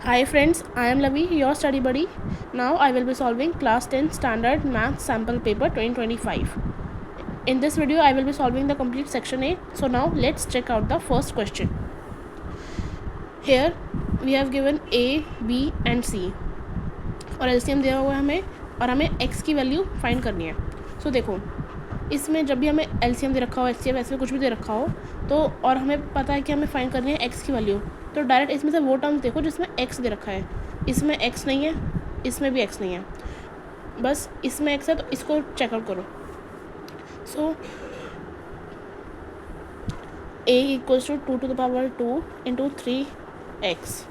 Hi friends, I am Lavi, your study buddy. Now I will be solving class 10 standard math sample paper 2025. In this video I will be solving the complete section A. So now let's check out the first question. Here we have given A, B and C और LCM दिया हुआ है हमें और हमें x की value find करनी है. सो देखो इसमें जब भी हमें LCM दे रखा हो, HCF ऐसे कुछ भी दे रखा हो तो और हमें पता है कि हमें फाइंड करनी है x की वैल्यू, तो डायरेक्ट इसमें से वो टर्म्स देखो जिसमें x दे रखा है. इसमें x नहीं है, इसमें भी x नहीं है, बस इसमें x है तो इसको चेकआउट करो. So a equals to 2 to the power 2 into 3x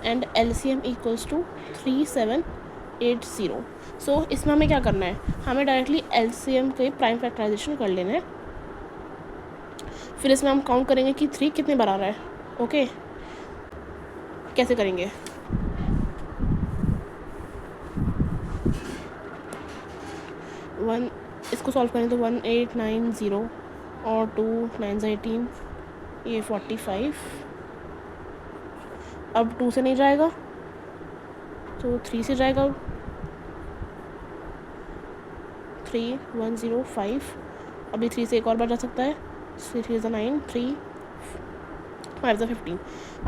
and LCM equals to 3780. So इसमें हमें क्या करना है, हमें डायरेक्टली LCM के प्राइम फैक्टराइजेशन कर लेना है. फिर इसमें हम काउंट करेंगे कि 3 कितने बार आ रहा है. ओके कैसे करेंगे, इसको सॉल्व करें तो 1890 और 2 9 18, ये 45. अब 2 से नहीं जाएगा तो 3 से जाएगा. 3105. अभी 3 से एक और बार जा सकता है. 3 is 9, 3 5 is 15.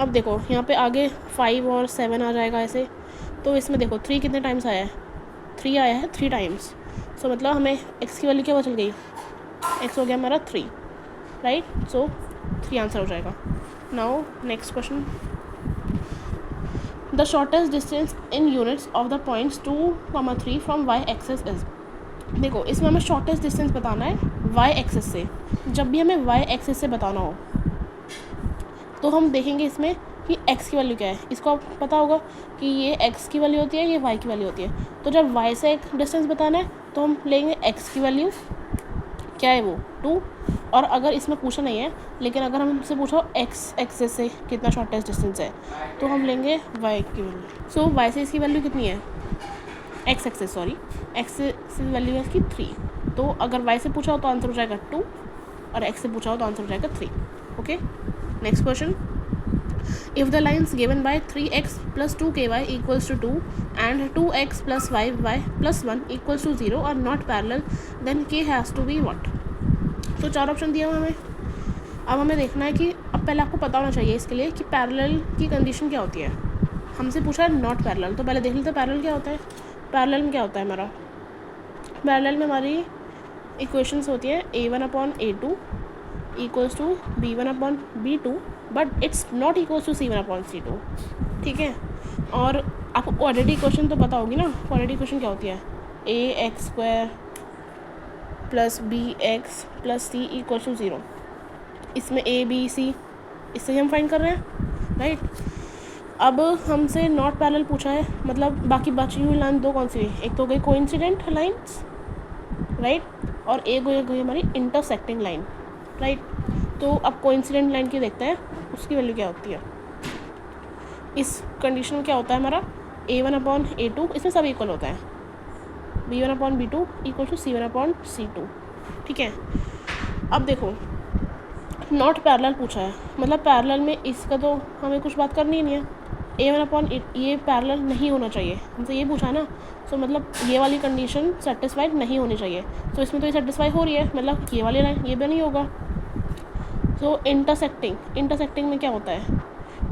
अब देखो यहाँ पे आगे 5 और 7 आ जाएगा ऐसे. तो इसमें देखो 3 कितने टाइम्स आया है, 3 आया है 3 टाइम्स. सो मतलब हमें x की वैल्यू क्या बचल गई, x हो गया हमारा 3, राइट. सो 3 आंसर हो जाएगा. Now next question. The shortest distance in units of the points 2, 3 from y axis is. देखो इसमें हमें शॉर्टेस्ट डिस्टेंस बताना है y एक्सेस से. जब भी हमें y एक्सेस से बताना हो तो हम देखेंगे इसमें कि x की वैल्यू क्या है. इसको आप पता होगा कि ये x की वैल्यू होती है, ये y की वैल्यू होती है. तो जब y से एक डिस्टेंस बताना है तो हम लेंगे x की वैल्यू, क्या है वो 2. और अगर इसमें पूछा नहीं है लेकिन अगर हमसे पूछा हो x एक्सेस से कितना शॉर्टेस्ट डिस्टेंस है तो हम लेंगे y की वैल्यू. सो y से इसकी वैल्यू कितनी है, x एक्सेस वैल्यू है इसकी 3. तो अगर y से पूछा हो तो आंसर हो जाएगा 2 और x से पूछा हो तो आंसर हो जाएगा 3. Okay next question. If the lines given by 3x plus 2ky equals to 2 and 2x plus 5y plus 1 equals to 0 are not parallel, then k has to be what? तो 4 option दिया हुआ हमें. अब हमें देखना है कि अब पहले आपको पता होना चाहिए इसके लिए कि पैरेलल की कंडीशन क्या होती है. हमसे पूछा है नॉट पैरेलल, तो पहले देख लेते हैं पैरेलल क्या होता है. पैरेलल में क्या होता है हमारा, पैरेलल में हमारी इक्वेशंस होती है a1/a2 equals to b1/b2 but it's not equals to c1/c2. ठीक है. और आपको क्वाड्रेटिक इक्वेशन तो पता होगी ना. क्वाड्रेटिक इक्वेशन क्या होती है, ax² plus bx plus c equals to 0. इसमें a b c इससे हम फाइंड कर रहे हैं, राइट. अब हमसे नॉट पैरेलल पूछा है, मतलब बाकी बची हुई लाइन दो कौन सी हुई, एक तो गई कोइंसिडेंट लाइन्स, राइट, और एक गई हमारी इंटरसेक्टिंग लाइन, राइट. तो अब कोइंसिडेंट लाइन की देखते हैं उसकी वैल्यू क्या होती है. इस कंडीशन में क्या होता है हमारा a1/a2, इसमें सब इक्वल होता है, b1/b2 इक्वल टू c1/c2. ठीक है. अब देखो नॉट पैरेलल पूछा है, मतलब पैरेलल में इसका तो हमें कुछ बात करनी ही नहीं है. a1/8 ये पैरेलल नहीं होना चाहिए, हमसे ये पूछा है ना. तो मतलब ये वाली कंडीशन सेटिस्फाइड नहीं होनी चाहिए. तो इसमें तो ये सेटिस्फाई हो रही है, मतलब ये वाली लाइन ये भी नहीं होगा. तो इंटरसेक्टिंग में क्या होता है,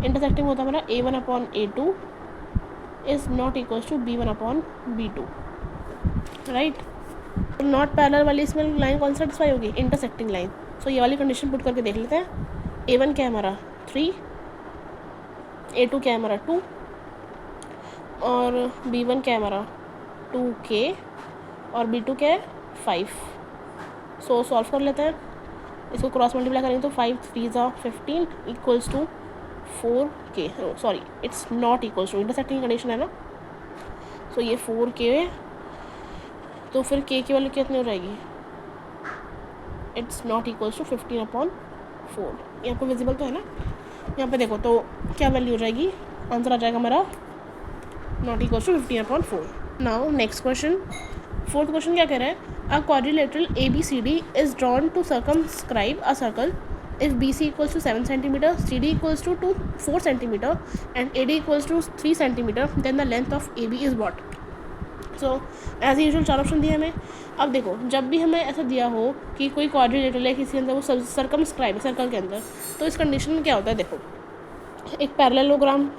इंटरसेक्टिंग होता है हमारा a1/a2 is not equals to b1/b2, right. Not parallel वाली इसमें लाइन कौन सेटिस्फाई होगी, इंटरसेक्टिंग लाइन. सो ये वाली कंडीशन पुट करके देख लेते हैं. a1 क्या है हमारा 3, a2 क्या है हमारा 2 और b1 क्या है हमारा 2k और b2 क्या है 5. सो सॉल्व कर लेते हैं. इसको क्रॉस मल्टीप्लाई करेंगे तो 5 3 15 equals to 4k. Sorry it's not equals to, intersecting condition है ना. सो ये 4k, तो फिर k की वैल्यू कितनी हो जाएगी, इट्स नॉट इक्वल्स टू 15/4. ये आपको विजिबल तो है ना. यहाँ पे देखो तो क्या वैल्यू हो जाएगी, आंसर आ जाएगा हमारा not equals to 15/4. Now next question. Fourth question क्या कह रहा है, a quadrilateral ABCD is drawn to circumscribe a circle if BC equals to 7 centimeter, CD equals to 4 centimeter and AD equals to 3 centimeter, then the length of AB is what? So as usual 4 option दिए हमें. अब देखो, जब भी हमें ऐसा दिया हो कि कोई क्वाड्रिलेटरल है किसी अंदर, वो सर्कमस्क्राइब है सर्कल के अंदर, तो इस कंडीशन में क्या होता है? देखो, एक पैरेललोग्राम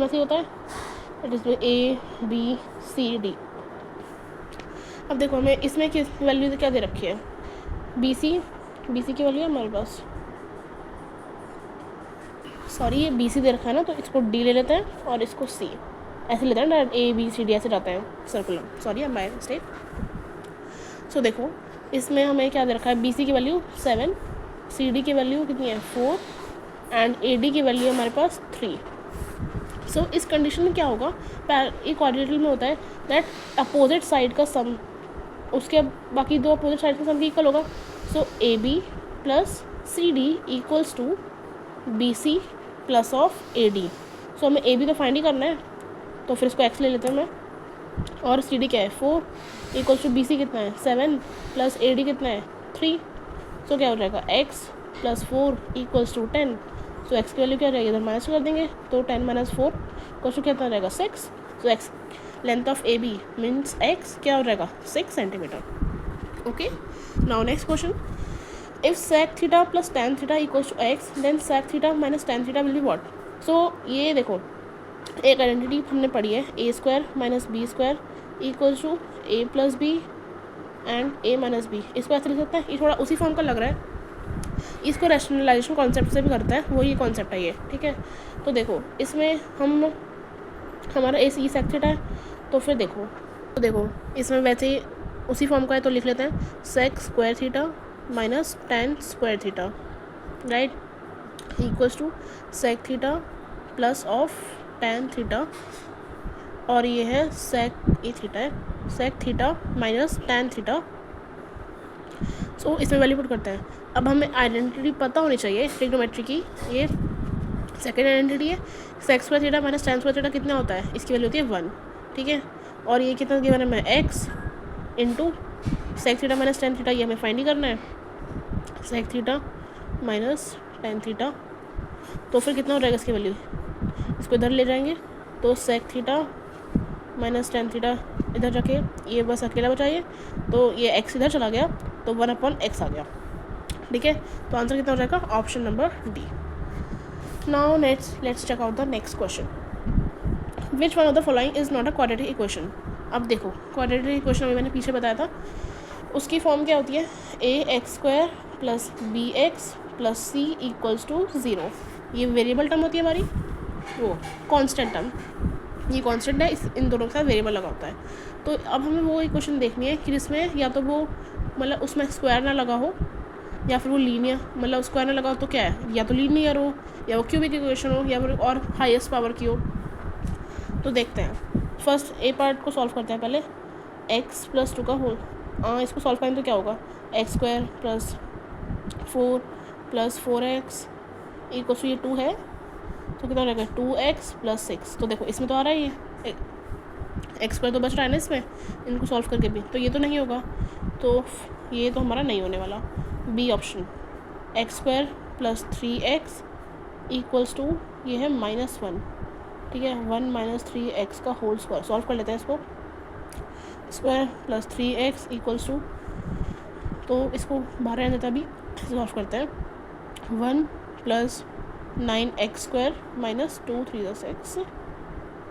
ऐसे होता है, इट इज़ ABCD. अब देखो, हमें इसमें किस वैल्यू क्या दे रखी है? BC की वैल्यू है हमारे पास, सॉरी ये BC दे रखा है ना, तो इसको D ले लेते हैं और इसको C ऐसे लेते हैं ना, ABCD ऐसे जाता है सर्कुलर, सॉरी बाय मिस्टेक. सो देखो, इसमें हमें क्या दे रखा है? BC की वैल्यू 7, CD की वैल्यू कितनी है? 4 एंड AD की वैल्यू हमारे पास 3. सो इस कंडीशन में क्या होगा? एक क्वाड्रिलेटरल में होता है दैट अपोजिट साइड का सम उसके बाकी दो अपोजिट साइड का सम की इक्वल होगा. So AB plus CD equals to BC plus of AD. So हमें AB तो फाइंड ही करना है, तो फिर इसको x ले लेते हैं मैं, और CD क्या है? 4 इक्वल्स टू BC कितना है? 7 प्लस AD कितना है? 3. सो क्या हो जाएगा? x plus 4 equals to 10. So x की वैल्यू क्या रहेगी? इधर माइनस कर देंगे, तो 10 माइनस 4 इक्वल्स टू कितना रहेगा? 6. So x length of AB means x क्या हो जाएगा? 6 centimetre. Okay, now next question. If sec theta plus tan theta equals to x, then sec theta minus tan theta will be what? So ये देखो, एक identity हमने पढ़ी है, A² minus B² equals to A plus B and A minus B. इसको ऐसे लिख सकते हैं, ये थोड़ा उसी फॉर्म का लग रहा है, इसको रैशनलाइजेशन कॉन्सेप्ट से भी करता है, वो ये कॉन्सेप्ट है ये, ठीक है. तो देखो, इसमें हमारा AC sec थीटा है, तो फिर देखो इसमें वैसे ही उसी फॉर्म का है, तो लिख लेते हैं sec square theta minus tan square theta, right, equals to sec theta plus of tan theta, और ये है sec theta minus tan theta. So इसमें वैल्यू पुट करते हैं. अब हमें आइडेंटिटी पता होनी चाहिए ट्रिग्नोमेट्री की. ये सेकेंड आइडेंटिटी है, sec square theta minus tan square theta कितना होता है? इसकी वैल्यू होती है 1, ठीक है. और ये कितना गिवन है हमें? x into sec theta minus tan theta, ये हमें फाइंड ही करना है, sec theta minus tan theta. तो फिर कितना हो जाएगा इसकी वैल्यू? इसको इधर ले जाएंगे, तो sec theta minus tan theta इधर जाके ये बस अकेला बचाइए, तो ये x इधर चला गया, तो 1/x आ गया, ठीक है. तो आंसर कितना हो जाएगा? Option number D. Now let's check out the next question. Which one of the following is not a quadratic equation? अब देखो, क्वाड्रेटिक इक्वेशन अभी मैंने पीछे बताया था, उसकी फॉर्म क्या होती है? ax² plus bx plus c equals to 0. ये वेरिएबल टर्म होती है हमारी, वो कॉन्स्टेंट टर्म, ये कॉन्स्टेंट है, इन दोनों के साथ वेरिएबल लगा होता है. तो अब हमें वो इक्वेशन देखनी है कि जिसमें या तो वो मतलब उसमें स्क्वायर ना लगा हो, या फिर वो लीनियर, मतलब स्क्वायर ना लगा हो तो क्या है? या तो लीनियर हो, या वो क्यूबिक इक्वेशन हो, या फिर और हाईएस्ट पावर की हो. तो देखते हैं, फर्स्ट ए पार्ट को सॉल्व करते हैं पहले. x प्लस 2 का होल, इसको सॉल्व करें तो क्या होगा? x² plus 4 plus 4x equals to, ये 2 है तो कितना रहेगा? 2x plus 6. तो देखो, इसमें तो आ रहा है ये x² तो बच रहा है ना इसमें, इनको सॉल्व करके भी, तो ये तो नहीं होगा, तो ये तो हमारा नहीं होने वाला. B option, x² plus 3x equals to, ये है -1, ठीक है, 1 माइनस 3x का होल स्क्वायर. सॉल्व कर लेते हैं इसको. Square plus 3x equals to, तो इसको बाहर रहने देता, अभी सॉल्व करते हैं. 1 प्लस 9x² माइनस 2 3 6,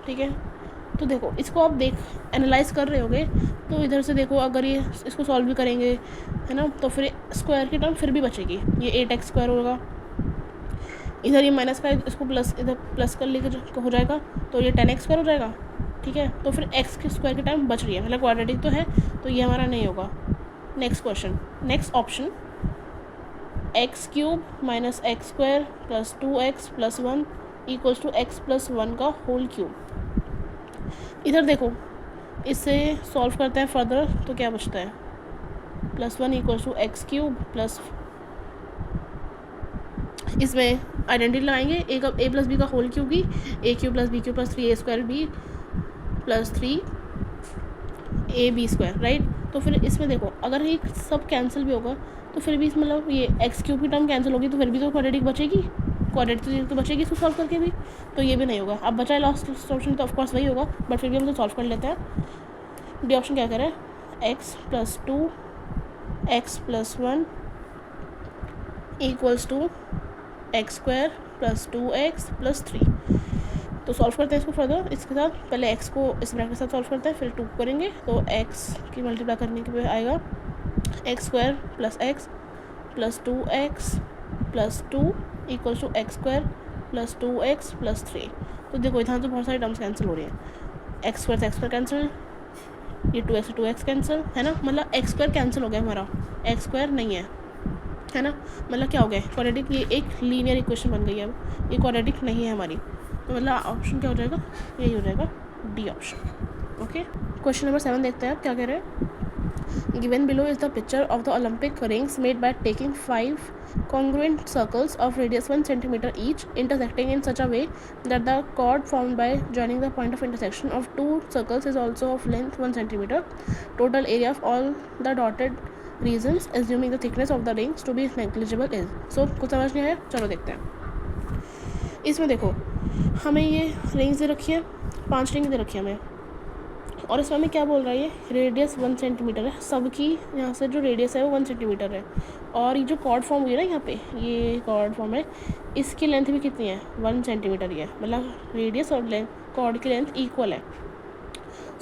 ठीक है. तो देखो, इसको आप एनालाइज कर रहे होगे, तो इधर से देखो, अगर ये इसको सॉल्व भी करेंगे, है ना, तो फिर स्क्वायर की टर्म फिर भी बचेगी, ये 8x² होगा. इधर ये माइनस का, इसको प्लस, इधर प्लस कर लेकर हो जाएगा, तो ये 10x² हो जाएगा, ठीक है. तो फिर x के स्क्वायर की टर्म बच रही है, मतलब क्वाड्रेटिक तो है, तो ये हमारा नहीं होगा. Next question, next option, x³ minus x² plus 2x plus 1 equals to x plus 1 का होल क्यूब. इधर देखो, इससे सॉल्व करते हैं फर्दर, तो क्या बचता है? +1 इक्वल्स टू x³ प्लस, इसमें आइडेंटिटी लगाएंगे, a प्लस बी का होल क्यूब भी, a³ plus b³ plus 3a² b plus 3ab², right. तो फिर इसमें देखो, अगर ये सब कैंसिल भी होगा, तो फिर भी इस मतलब ये एक्स क्यूब की टर्म कैंसिल होगी, तो फिर भी तो क्वाड्रेटिक बचेगी, क्वाड्रेटिक तो बचेगी इसको सॉल्व करके भी, तो ये भी नहीं होगा। अब बचा है लास्ट सॉल्यूशन, तो ऑफकोर्स वही होगा, बट फिर भी हम तो सॉल्व कर लेते हैं। डी ऑप्शन क्या करें, x plus 2 x plus 1 equals to x square plus 2x plus 3। तो सॉल्व करते हैं इसको फर्दर, इसके साथ पहले x को इस ब्रैकेट के साथ सॉल्व करते हैं, फिर 2 करेंगे, तो x की मल्टीप्लाई करने के लिए आएगा x square plus x plus 2x plus 2 equals to x square plus 2x plus 3। तो देखो इतना तो बहुत सारी टर्म्स कैंसिल हो रही हैं, एक्स स्क्वायर से एक्स स्क्वायर कैंसिल, ये 2x से 2x कैंसिल है ना, मतलब एक्स स्क्वायर कैंसिल हो गया हमारा, एक्स स्क्वायर नहीं है ना, मतलब क्या हो गया क्वाड्रेटिक, ये एक लीनियर इक्वेशन बन गई है, अब ये क्वाड्रेटिक नहीं है हमारी, तो मतलब ऑप्शन क्या हो जाएगा, यही हो जाएगा D option. Okay, question number 7 देखते हैं आप क्या कह रहे हैं। Given below is the picture of the Olympic rings made by taking 5 congruent circles of radius 1 centimeter each, intersecting in such a way that the chord formed by joining the point of intersection of 2 circles is also of length 1 centimeter. Total area of all the dotted regions, assuming the thickness of the rings to be negligible, is. So कुछ समझ नहीं आया, चलो देखते हैं। इसमें देखो हमें ये रिंग्स दे रखी है, 5 रिंग दे रखी है हमें, और इसमें हमें क्या बोल रहा है, ये रेडियस 1 सेंटीमीटर है, सबकी यहाँ से जो रेडियस है वो 1 सेंटीमीटर है, और ये जो कॉर्ड फॉर्म हुई है ना यहाँ पे, ये कॉर्ड फॉर्म है, इसकी लेंथ भी कितनी है 1 सेंटीमीटर ही है, मतलब रेडियस और लेंथ कॉर्ड की लेंथ इक्वल है।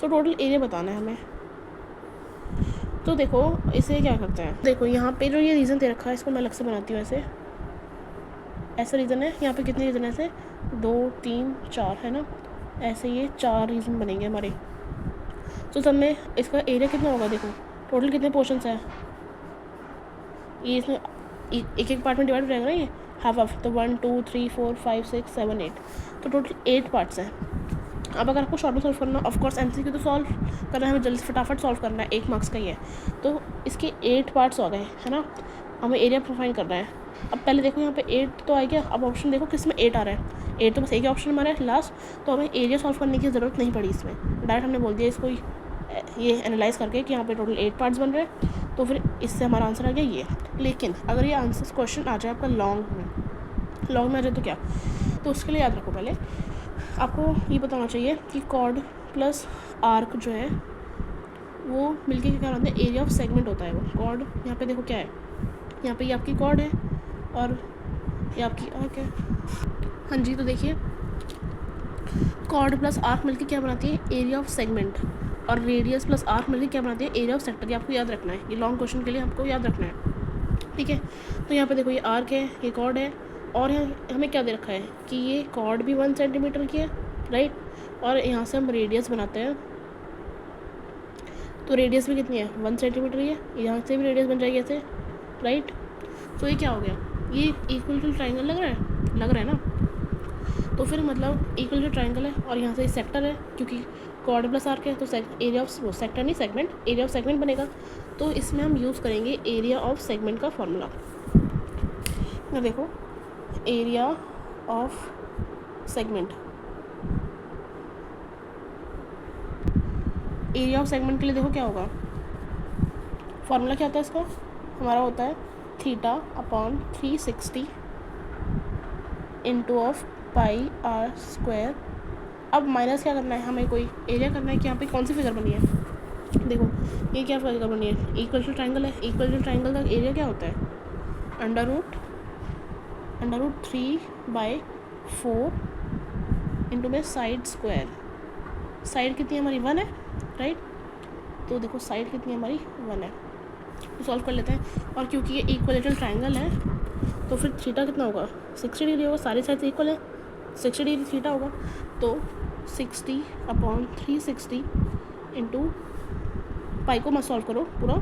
सो टोटल एरिया बताना है हमें। तो देखो इसे क्या करते हैं, देखो यहाँ पे जो ये रीज़न दे रखा है इसको मैं अलग से बनाती हूँ, ऐसा रीज़न है, यहाँ पे कितने रीज़न है, ऐसे 2 3 4 है ना, ऐसे ये 4 रीज़न बनेंगे हमारे। तो सब में इसका एरिया कितना होगा, देखो टोटल कितने पोर्शंस हैं, ये इसमें एक एक पार्ट में डिवाइड हो जाएगा ना, ये हाफ हाफ, तो 1 2 3 4 5 6 7 8, तो टोटल 8 पार्ट्स हैं। अब अगर आपको शॉर्ट में सॉल्व करना, ऑफकोर्स एमसीक्यू तो सॉल्व करना है, हमें जल्दी फटाफट सॉल्व करना है, 1 मार्क्स का ही है, तो इसके 8 पार्ट्स हो गए है ना, हमें एरिया फाइंड करना है। अब पहले देखो यहाँ पे 8 तो आ गया, अब ऑप्शन देखो किस में 8 आ रहा है, 8 तो बस एक ही ऑप्शन हमारा है लास्ट, तो हमें एरिया सॉल्व करने की ज़रूरत नहीं पड़ी इसमें, डायरेक्ट हमने बोल दिया इसको ये एनालाइज करके कि यहाँ पे टोटल 8 पार्ट्स बन रहे हैं, तो फिर इससे हमारा आंसर आ गया ये। लेकिन अगर ये आंसर क्वेश्चन आ जाए आपका लॉन्ग में आ जाए तो क्या, तो उसके लिए याद रखो पहले आपको ये बताना चाहिए कि कॉर्ड प्लस आर्क जो है वो मिलके क्या होता है, एरिया ऑफ सेगमेंट होता है वो कॉर्ड। यहाँ पे देखो क्या है, यहाँ पे ये आपकी कॉर्ड है और ये आपकी आर्क है, हाँ जी, तो देखिए कॉर्ड प्लस आर्क मिलके क्या बनाती है, एरिया ऑफ सेगमेंट, और रेडियस प्लस आर्क मिलकर क्या बनाती है, एरिया ऑफ सेक्टर। ये आपको याद रखना है, ये लॉन्ग क्वेश्चन के लिए आपको याद रखना है, ठीक है। तो यहाँ पे देखो ये आर्क है, ये कॉर्ड है, और यहाँ हमें क्या दे रखा है कि ये कॉर्ड भी 1 सेंटीमीटर की है, राइट, और यहाँ से हम रेडियस बनाते हैं, तो रेडियस भी कितनी है 1 सेंटीमीटर ही है, यहाँ से भी रेडियस बन जाएगी ऐसे, राइट। तो ये क्या हो गया, ये इक्वल टू ट्राइंगल लग रहा है ना, तो फिर मतलब इक्वल टू ट्राइंगल है, और यहाँ से सेक्टर है, क्योंकि कॉर्ड प्लस आर्क है, तो एरिया ऑफ सेक्टर नहीं सेगमेंट, एरिया ऑफ सेगमेंट बनेगा, तो इसमें हम यूज़ करेंगे एरिया ऑफ सेगमेंट का फॉर्मूला। ना देखो area of segment, area of segment के लिए देखो क्या होगा, फॉर्मूला क्या होता है इसका, हमारा होता है θ/360 into of pi R square. अब माइनस क्या करना है, हमें कोई एरिया करना है कि यहाँ पे कौन सी फिगर बनी है, देखो ये क्या फिगर बनी है, इक्वल टू ट्राइंगल है, इक्वल टू ट्राइंगल का एरिया क्या होता है, अंडर रूट 3/4 इंटू में साइड स्क्वायर। साइड कितनी है हमारी 1 है, राइट, तो देखो साइड कितनी है हमारी 1 है, तो सॉल्व कर लेते हैं। और क्योंकि ये इक्वलेटरल ट्राइंगल है तो फिर थीटा कितना होगा, 60 डिग्री होगा, सारी साइड इक्वल है, 60 डिग्री थीटा होगा, तो 60/360 इंटू पाई को मत सॉल्व करो पूरा,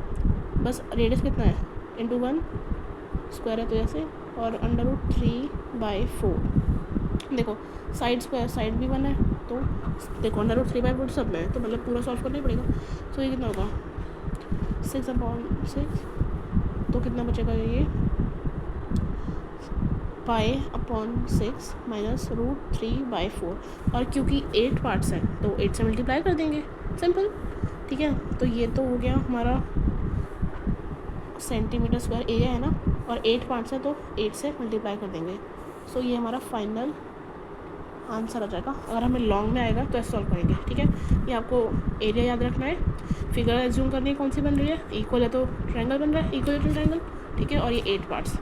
बस रेडियस कितना है इंटू 1 स्क्वायर है तो ऐसे, और अंडर रूट 3/4, देखो साइड स्क्वायर साइड भी 1 है, तो देखो अंडर रूट 3/4 सब में है, तो मतलब पूरा सॉल्व करना ही पड़ेगा। तो ये कितना होगा 6/6, तो कितना बचेगा ये π/6 माइनस रूट 3/4, और क्योंकि 8 पार्ट्स हैं तो 8 से मल्टीप्लाई कर देंगे, सिंपल, ठीक है। तो ये तो हो गया हमारा सेंटीमीटर स्क्वायर एरिया है ना, और 8 पार्ट्स है तो 8 से मल्टीप्लाई कर देंगे। सो ये हमारा फाइनल आंसर आ जाएगा। अगर हमें लॉन्ग में आएगा तो ऐसे सॉल्व करेंगे, ठीक है। ये आपको एरिया याद रखना है, फिगर एज्यूम करनी है कौन सी बन रही है, इक्वल है तो ट्रायंगल बन रहा है, इक्वल टू ट्रायंगल, ठीक है। और ये 8 पार्ट्स,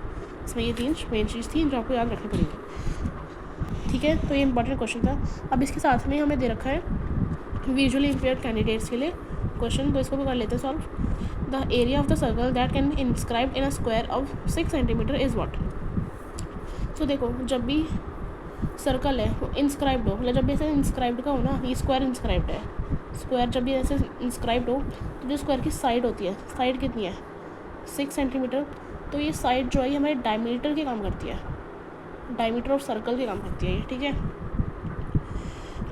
इसमें ये 3 मेन चीज़ थी जो आपको याद रखनी पड़ेगी, ठीक है। तो ये इंपॉर्टेंट क्वेश्चन था। अब इसके साथ में हमें दे रखा है विजुअली इम्पेयर्ड कैंडिडेट्स के लिए क्वेश्चन, तो इसको भी कर लेते हैं solve. The area of the circle that can be inscribed in a square of 6 centimetre is what. तो देखो, जब भी सर्कल है वो इंस्क्राइब्ड हो, मतलब जब भी ऐसे इंस्क्राइब्ड का हो ना, ये स्क्वायर इंस्क्राइब्ड है, स्क्वायर जब भी ऐसे इंस्क्राइब्ड हो तो जो स्क्वायर की साइड होती है, साइड कितनी है 6 सेंटीमीटर, तो ये साइड जो है ये हमारे डायमीटर के काम करती है, डायमीटर ऑफ सर्कल के काम करती है ये, ठीक है।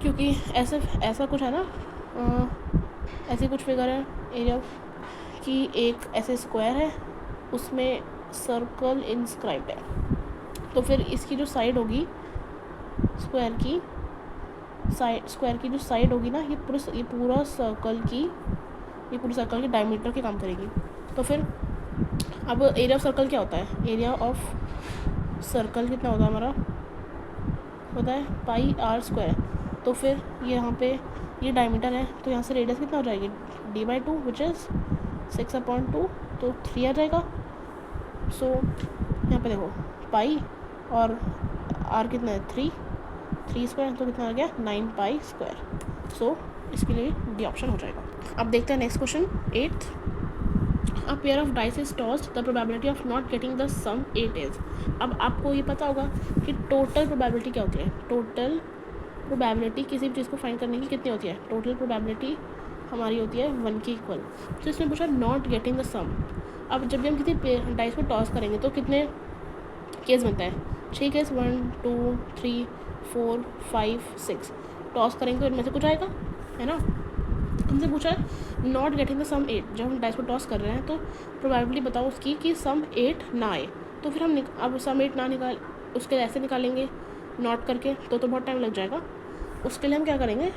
क्योंकि ऐसा कुछ है ना, ऐसी कुछ फिगर है एरिया कि एक ऐसे स्क्वायर है उसमें सर्कल इंस्क्राइब्ड है, तो फिर इसकी जो साइड होगी स्क्वायर की जो साइड होगी ना, ये पूरा सर्कल की डायमीटर के काम करेगी। तो फिर अब एरिया ऑफ सर्कल क्या होता है, एरिया ऑफ सर्कल कितना होता है हमारा, होता है पाई आर स्क्वायर। तो फिर ये यहाँ पे ये डायमीटर है, तो यहाँ से रेडियस कितना हो जाएगी d/2 विच इज़ 6/2, तो 3 आ जाएगा। सो यहाँ पे देखो पाई और आर कितना है 3 स्क्वायर, तो कितना आ गया 9 पाई स्क्वायर। सो इसके लिए डी ऑप्शन हो जाएगा। अब देखते हैं next question 8th। A pair of dice is tossed, the probability of not getting the sum 8 is. अब आपको ये पता होगा कि टोटल प्रोबेबिलिटी क्या होती है, टोटल प्रोबेबिलिटी किसी भी चीज़ को फाइंड करने की कितनी होती है, टोटल प्रोबेबिलिटी हमारी होती है 1 के इक्वल। तो इसमें पूछा नॉट गेटिंग द सम। अब जब भी हम किसी डाइस को टॉस करेंगे तो कितने केस बनता है, 6 केस, 1 2 3 4 5 6 टॉस करेंगे तो इनमें से कुछ आएगा, है ना। हमसे पूछा है नॉट गेटिंग द सम 8, जब हम डाइस को टॉस कर रहे हैं तो प्रोबेबिलिटी बताओ उसकी कि सम 8 ना आए। तो फिर हम अब सम 8 ना निकाल, उसके ऐसे निकालेंगे नॉट करके, तो बहुत टाइम लग जाएगा। उसके लिए हम क्या करेंगे,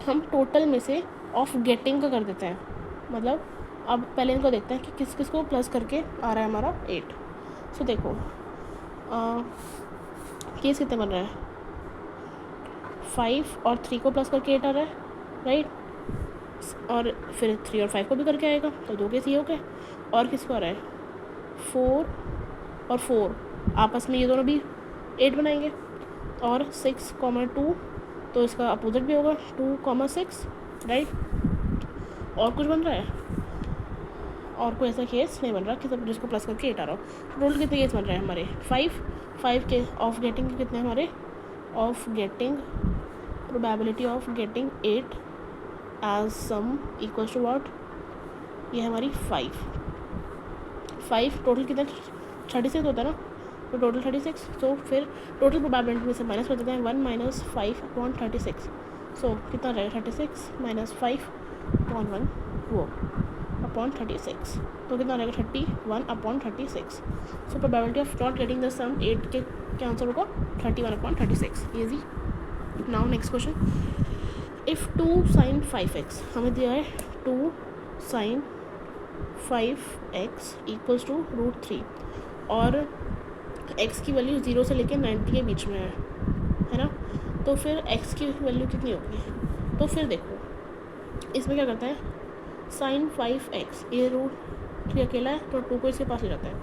हम टोटल में से ऑफ गेटिंग का कर देते हैं। मतलब अब पहले इनको देखते हैं कि किस किस को प्लस करके आ रहा है हमारा 8। सो देखो केस कितने बन रहा है, 5 और 3 को प्लस करके 8 आ रहा है, राइट। और फिर 3 और 5 को भी करके आएगा, तो 2 केस ये हो गए। और किसको आ रहा है 4 और 4, आपस में ये दोनों भी 8 बनाएंगे। और 6,2, तो इसका अपोजिट भी होगा 2,6, राइट। और कुछ बन रहा है, और कोई ऐसा केस नहीं बन रहा कि सब जिसको प्लस करके 8 आ रहा हो। टोटल कितने केस बन रहे हैं हमारे 5 के ऑफ गेटिंग कितने हमारे, of getting probability of getting 8 as sum equals to what, ये है हमारी 5 टोटल कितना 36 होता है ना, तो टोटल 36। तो फिर टोटल प्रोबेबिलिटी में से माइनस कर देते हैं 1 - 5/36। सो कितना रहेगा 36 - 5/1 वो अपॉन 36, तो कितना रहेगा 31/36। So probability of not getting the sum 8 के क्या आंसर होगा 31/36, easy. Now next question, if 2 sin 5x, हमें दिया है 2 sin 5x इक्वल्स टू √3, और x की वैल्यू 0 से लेकर 90 के बीच में है ना। तो फिर x की वैल्यू कितनी होगी, तो फिर देखो इसमें क्या करता है sin 5x, ये √3 अकेला है तो 2 को इसके पास ले जाता है,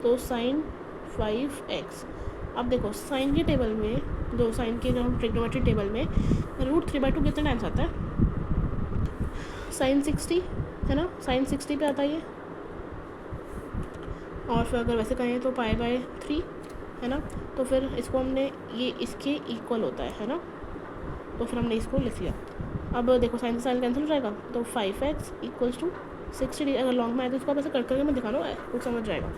तो sin 5x। अब देखो साइन के टेबल में, जो साइन के जो हम ट्रिग्नोमेट्री टेबल में √3/2 कितने टाइम्स आता है, sin 60 है ना, sin 60 पे आता है ये। और फिर अगर वैसे कहें तो π/3 है ना, तो फिर इसको हमने ये इसके इक्वल होता है ना, तो फिर हमने इसको लिख लिया। अब देखो साइन से साइन कैंसिल हो जाएगा, तो 5x इक्वल्स टू 60 अगर लॉन्ग में आए तो इसको आप ऐसे कट करके मैं दिखा लो कुछ समझ जाएगा।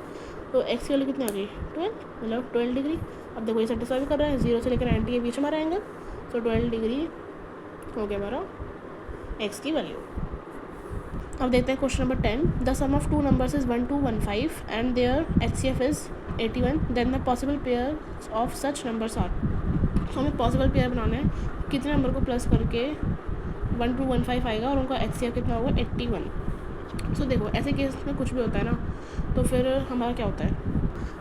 तो x की वैल्यू कितनी आ गई 12, मतलब 12 डिग्री। अब देखो ये सेटिस्फाई भी कर रहा है, 0 से लेकर 90 के बीच हमारा एंगल, तो 12 डिग्री हो गया हमारा x की वैल्यू। अब देखते हैं question number 10, the sum of 2 numbers is 1 2 1 5 and their HCF is 81, then the possible pair of such numbers are. हमें पॉसिबल पेयर बनाना है, कितने नंबर को प्लस करके 1 2 1 5 आएगा और उनका HCF कितना होगा 81, सो देखो ऐसे केस में कुछ भी होता है ना, तो फिर हमारा क्या होता है,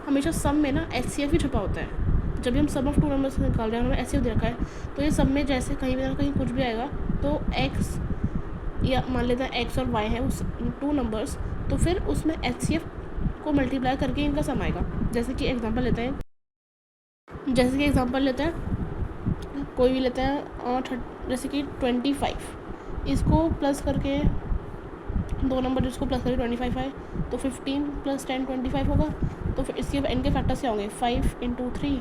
हमेशा सम में ना HCF ही छुपा होता है। जब भी हम सम ऑफ 2 नंबर्स निकाल रहे हैं, हमें HCF दे रखा है, तो ये सब में जैसे कहीं भी ना कहीं कुछ भी आएगा, तो x या मान लेते हैं x और y है उस 2 नंबर्स, तो फिर उसमें HCF को मल्टीप्लाई करके इनका सम आएगा। जैसे कि एग्जांपल लेते हैं, कोई भी लेते हैं जैसे कि 25, इसको प्लस करके 2 नंबर जिसको प्लस करके 25 आए, तो 15 + 10 25 होगा। तो फिर इसके इनके फैक्टर्स क्या होंगे, 5 × 3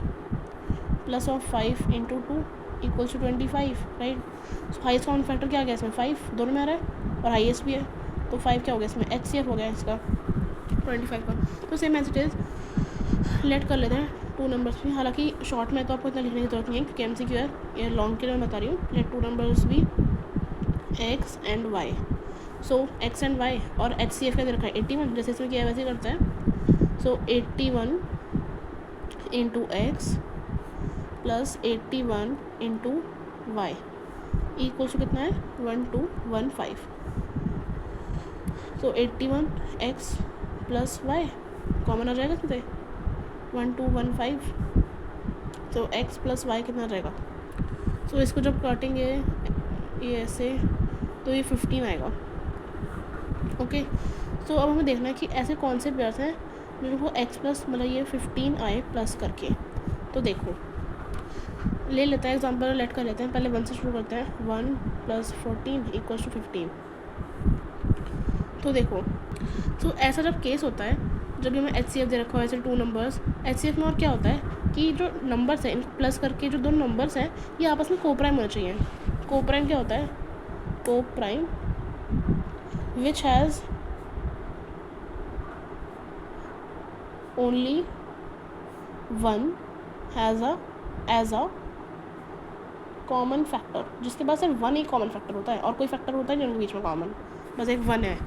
plus of 5 × 2 equals to 25, right. So highest common factor क्या आ गया इसमें, 5 दोनों में आ रहा है और हाईएस्ट भी है, तो 5 क्या हो गया इसमें, HCF हो गया इसका 25 का। तो सेम एज इट इज़ लेट कर लेते हैं 2 नंबर्स भी। हालांकि शॉर्ट में तो आपको इतना लिखने की जरूरत नहीं है क्योंकि MCQ है, ये लॉन्ग के लिए मैं बता रही हूँ। लेट 2 नंबर्स भी x and y, so x and y और HCF का दे रखा है 81, जैसे इसमें किया है वैसे करते हैं। So 81 × x plus 81 × y equals to कितना है, 1215। So 81x plus y common आ जाएगा इसमें से 1215। तो x प्लस y कितना रहेगा, सो इसको जब काटेंगे ये ऐसे, तो ये 15 आएगा। ओके, सो अब हमें देखना है कि ऐसे कौन से पेयर्स हैं जिनको x प्लस मतलब ये 15 आए प्लस करके। तो देखो ले लेते हैं एग्जांपल, लेट कर लेते हैं, पहले 1 से शुरू करते हैं। 1 + 14 इक्वल्स टू 15। तो देखो, तो ऐसा जब केस होता है, जब भी हमें HCF दे रखा हो ऐसे 2 नंबर्स, HCF में और क्या होता है कि जो नंबर्स हैं इनको प्लस करके जो 2 नंबर्स हैं ये आपस में कोप्राइम होना चाहिए। कोप्राइम क्या होता है, coprime which has only one as a common factor, जिसके पास सिर्फ 1 ही कॉमन फैक्टर होता है और कोई फैक्टर होता है जिनके बीच में कॉमन, बस एक 1 है।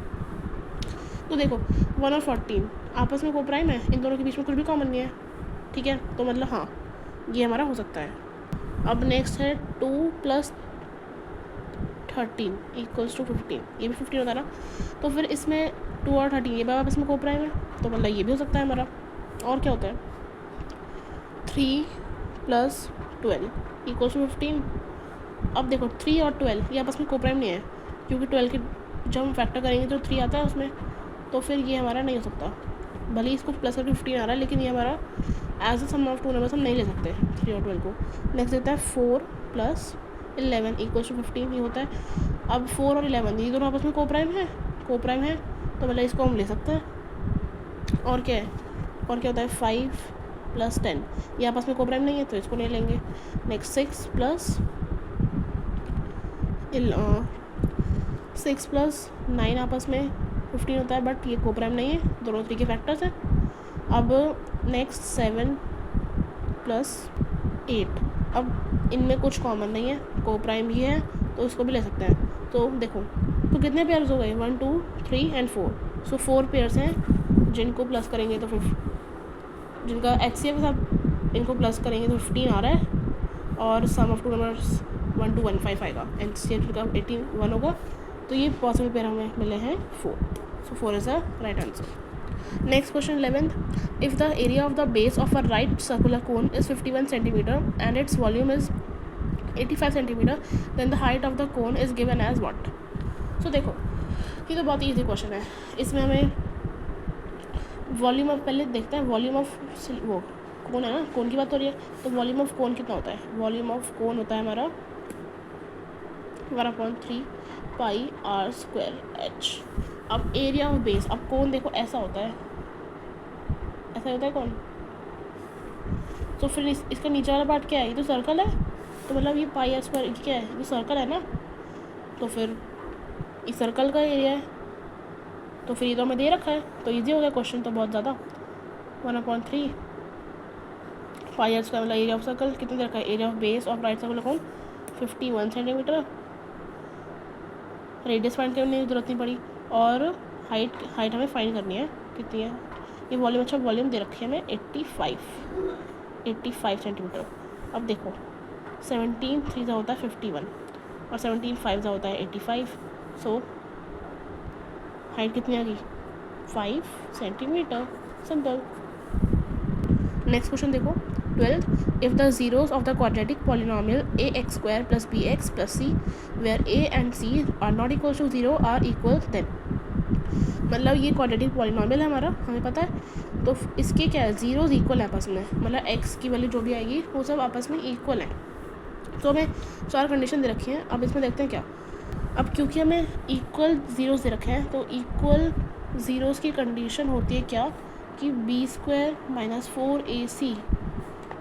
तो देखो 1 और 14 आपस में कोप्राइम है, इन दोनों के बीच में कुछ भी कॉमन नहीं है, ठीक है। तो मतलब हाँ ये हमारा हो सकता है। अब नेक्स्ट है 2 + 13 इक्वल्स टू 15, ये भी 15 होता है ना। तो फिर इसमें 2 और 13 ये भी आपस में कोप्राइम है, तो मतलब ये भी हो सकता है हमारा। और क्या होता है, 3 + 12 इक्वल्स टू 15। अब देखो 3 और 12 ये आपस में कोप्राइम नहीं है, क्योंकि 12 के जब हम फैक्टर करेंगे तो 3 आता है उसमें, तो फिर ये हमारा नहीं हो सकता। भले ही इसको प्लस करके 15 आ रहा है, लेकिन ये हमारा as a sum of 2 numbers हम नहीं ले सकते 3 और 12 को। नेक्स्ट देता है 4 + 11 इक्वल्स टू 15, ये होता है। अब 4 और 11 ये दोनों आपस में कोप्राइम है, तो मतलब इसको हम ले सकते हैं। और क्या है, और क्या होता है 5 + 10 ये आपस में कोप्राइम नहीं है, तो इसको नहीं लेंगे। नेक्स्ट 6 + 9 आपस में 15 होता है, बट ये कोप्राइम नहीं है, दोनों 3 के फैक्टर्स हैं। अब नेक्स्ट 7 + 8, अब इनमें कुछ कॉमन नहीं है, कोप्राइम भी है, तो इसको भी ले सकते हैं। तो देखो तो कितने पेयर्स हो गए, 1 2 3 एंड 4, सो 4 पेयर्स हैं जिनको प्लस करेंगे तो फिर जिनका HCF के साथ इनको प्लस करेंगे तो 15 आ रहा है, और सम ऑफ 2 नंबर्स 1 2 1 5 आएगा, HCF का 18 1 होगा। तो ये पॉसिबल पेयर हमें मिले हैं 4, so 4 is the right answer. Next question 11th, if the area of the base of a right circular cone is 51 centimetre and its volume is 85 centimetre, then the height of the cone is given as what. So देखो ये तो बहुत easy question है, इसमें हमें volume of पहले देखते हैं, वॉल्यूम ऑफ वो कोन है ना, कोन की बात हो रही है, तो वॉल्यूम ऑफ कोन कितना होता है, वॉल्यूम ऑफ कोन होता है हमारा 1/3 πr²h। अब एरिया ऑफ बेस, अब कोन देखो ऐसा होता है, ऐसा होता है कोन, तो फिर इसका नीचे वाला पार्ट क्या है, ये तो सर्कल है, तो मतलब ये πr² क्या है, ये सर्कल है ना, तो फिर इस सर्कल का एरिया है, तो फिर ये तो हमें दे रखा है, तो ईजी हो गया क्वेश्चन तो बहुत ज़्यादा। 1/3 πr² मतलब एरिया ऑफ सर्कल कितना दे रखा है, area of base of right circular cone 51 centimetre, radius find करने की जरूरत नहीं पड़ी, और हाइट हमें फाइंड करनी है कितनी है, ये वॉल्यूम, अच्छा वॉल्यूम दे रखी है हमें 85 सेंटीमीटर। अब देखो 17 3 का होता है 51 और 17 5 का होता है 85, सो हाइट कितनी आ गई 5 सेंटीमीटर, सिंपल। नेक्स्ट क्वेश्चन देखो 12th, if the zeros of the quadratic polynomial ax² + bx + c where a and c are not equal to 0 are equal, then मतलब ये क्वाड्रेटिक पॉलिनोमियल है हमारा, हमें पता है, तो इसके क्या है जीरोस इक्वल है आपस में, मतलब x की वैल्यू जो भी आएगी वो सब आपस में इक्वल है। तो हमें 4 कंडीशन दे रखी है। अब इसमें देखते हैं क्या। अब क्योंकि हमें इक्वल ज़ीरोज़ दे रखे हैं तो इक्वल ज़ीरोज़ की कंडीशन होती है क्या कि b² - 4ac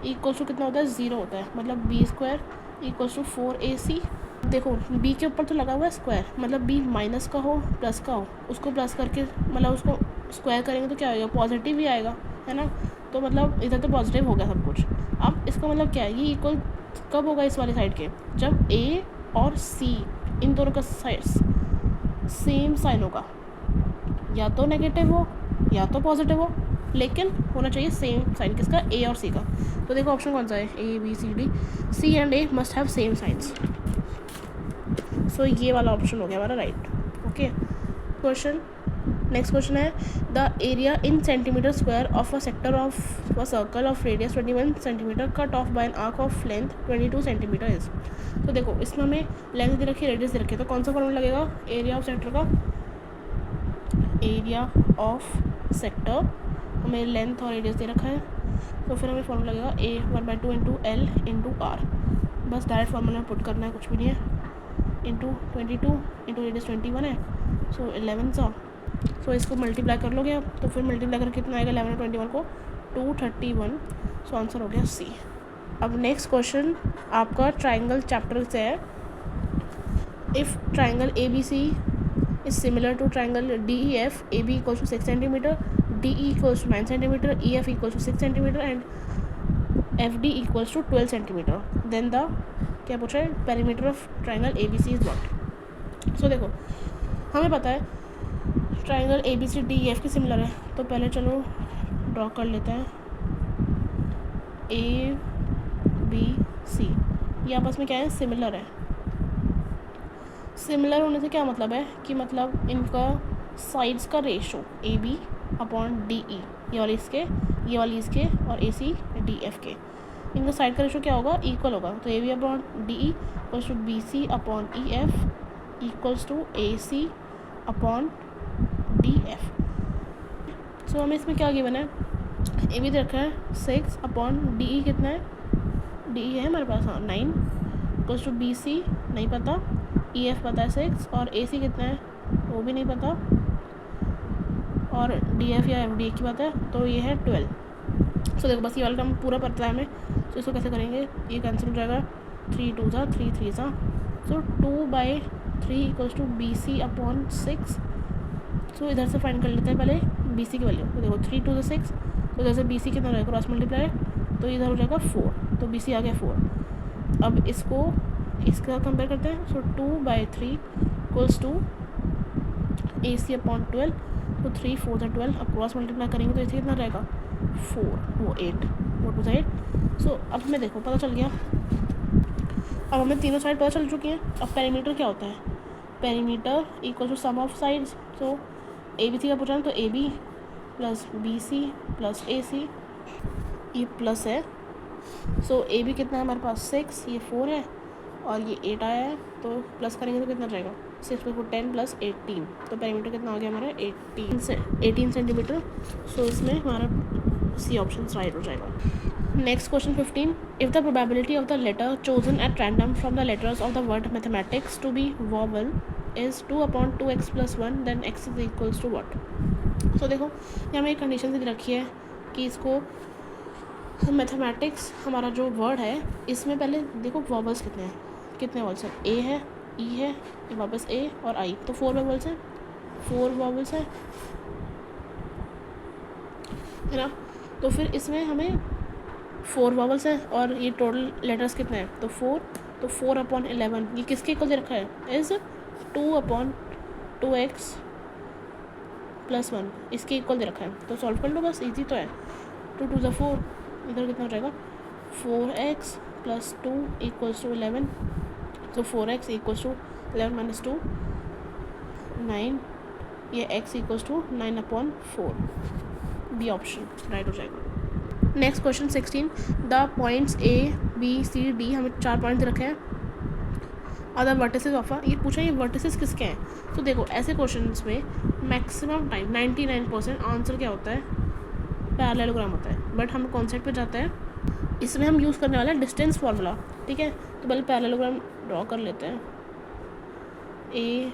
इक्वल्स टू कितना होता है 0 होता है, मतलब b² इक्वल्स टू 4ac। देखो b के ऊपर तो लगा हुआ है स्क्वायर, मतलब b माइनस का हो प्लस का हो, उसको प्लस करके मतलब उसको स्क्वायर करेंगे तो क्या आएगा पॉजिटिव ही आएगा, है ना। तो मतलब इधर तो पॉजिटिव हो गया सब कुछ। अब इसका मतलब क्या है, ये इक्वल कब होगा इस वाली साइड के, जब a और c इन दोनों का सेम साइन होगा, या तो नेगेटिव हो या तो पॉजिटिव हो, लेकिन होना चाहिए सेम साइन किसका, a और c का। तो देखो ऑप्शन कौन सा है, a b c d, c and a must have same signs. So ये वाला ऑप्शन हो गया हमारा right. Okay question, next question है the area in centimetre square of a sector of a circle of radius 21 centimetre cut off by an arc of length 22 centimetre is. तो देखो इसमें हमें लेंथ दे रखी है, रेडियस दे रखी है, तो कौन सा फॉर्मूला लगेगा एरिया ऑफ सेक्टर का, एरिया ऑफ सेक्टर, हमें लेंथ और रेडियस दे रखा है, तो फिर हमें फॉर्मूला लगेगा a1/2 into l into r. बस डायरेक्ट फार्मूला पुट करना है, कुछ भी नहीं है, इंटू 22 इंटू रेडियस 21 है, सो 11 सा। सो इसको मल्टीप्लाई कर लोगे आप, तो फिर मल्टीप्लाई करके कितना आएगा 11 और 21 को 231, सो आंसर हो गया सी। अब नेक्स्ट क्वेश्चन आपका ट्राइंगल चैप्टर से है। If triangle ABC is similar to triangle DEF, AB equals to 6 centimeter, DE equals to 9 centimeter, EF equals to 6 centimeter and FD equals to 12 centimeter, then the क्या पूछा है perimeter of triangle ABC is what. So देखो हमें पता है triangle ABCDEF की similar है, तो पहले चलो ड्रॉ कर लेते हैं। ABC ये आपस में क्या है सिमिलर है। सिमिलर होने से क्या मतलब है कि मतलब इनका साइड्स का रेशो AB/DE, ये वाली इसके, ये वाली इसके, और ACDF के, इनका साइड का रेशो क्या होगा इक्वल होगा। तो AB/DE equals to BC/EF equals to AC/DF। So हमें इसमें क्या गिवन है, AB दे रखा है 6/DE कितना है, DE है हमारे पास, हाँ 9 इक्वल्स टू BC नहीं पता, EF पता है 6, और AC कितना है वो भी नहीं पता, और DF या FD की बात है तो ये है 12। सो देखो बस ये वाला काम पूरा पता है हमें, तो इसको कैसे करेंगे, ये कैंसिल हो जाएगा, 3 2 सा 3 3 सा, सो 2/3 इक्वल्स टू BC/6। सो इधर से फाइंड कर लेते हैं पहले BC की वैल्यू। तो देखो 3 2 6, तो इधर से BC कितना रहेगा क्रॉस मल्टीप्लाई, तो इधर हो जाएगा 4, तो BC आ गया 4। अब इसको इसके साथ कंपेयर करते हैं, सो 2/3 इक्वल्स टू AC/12, तो 3 4 12, अब क्रॉस मल्टीप्लाई करेंगे तो इसे कितना रहेगा 4 वो 8 वो 2 8। सो अब हमें देखो पता चल गया, अब हमें तीनों साइड पता चल चुकी हैं। अब पेरीमीटर क्या होता है, perimeter equal to sum of sides. So ABC का पूछा तो AB plus BC plus AC, ये प्लस है, सो AB कितना है हमारे पास 6, ये 4 है, और ये 8 आया है, तो प्लस करेंगे तो कितना रहेगा 6 + 4 10 + 18, तो पेरीमीटर कितना आ गया हमारा 18 सेंटीमीटर। सो इसमें हमारा सी ऑप्शन राइट हो जाएगा। Next question 15, if the probability of the letter chosen at random from the letters of the word mathematics to be vowel is 2/2x + 1 then x is equals to what. So देखो यहाँ हमें एक condition दे रखी है कि इसको mathematics हमारा जो वर्ड है इसमें पहले देखो वॉवल्स कितने वॉवल्स हैं, A है, E है, वापस A और I, तो 4 वॉवल्स हैं, 4 वॉवल्स है ना। तो फिर इसमें हमें 4 वॉवल्स हैं और ये टोटल लेटर्स कितने हैं, तो 4, तो 4/11 ये किसके इक्वल दे रखा है, इज़ 2/2x + 1 इसके इक्वल दे रखा है। तो सॉल्व कर लो बस, इजी तो है। 2 2 = 4, इधर कितना हो जाएगा 4x + 2 इक्वल्स टू 11, तो 4x इक्वल्स टू 11 - 2 9, ये x equals to 9/4, B option right हो जाएगा। Next question 16, the points A B C D, हमें 4 पॉइंट्स रखे हैं, और द वर्टिसेस ऑफ, ये पूछा ये वर्टिसेस किसके हैं। तो देखो ऐसे क्वेश्चंस में मैक्सिमम टाइम 99% आंसर क्या होता है, पैरेललोग्राम होता है। बट हम कॉन्सेप्ट पे जाते हैं, इसमें हम यूज़ करने वाले हैं डिस्टेंस फार्मूला, ठीक है। तो पहले पैरेललोग्राम ड्रॉ कर लेते हैं, A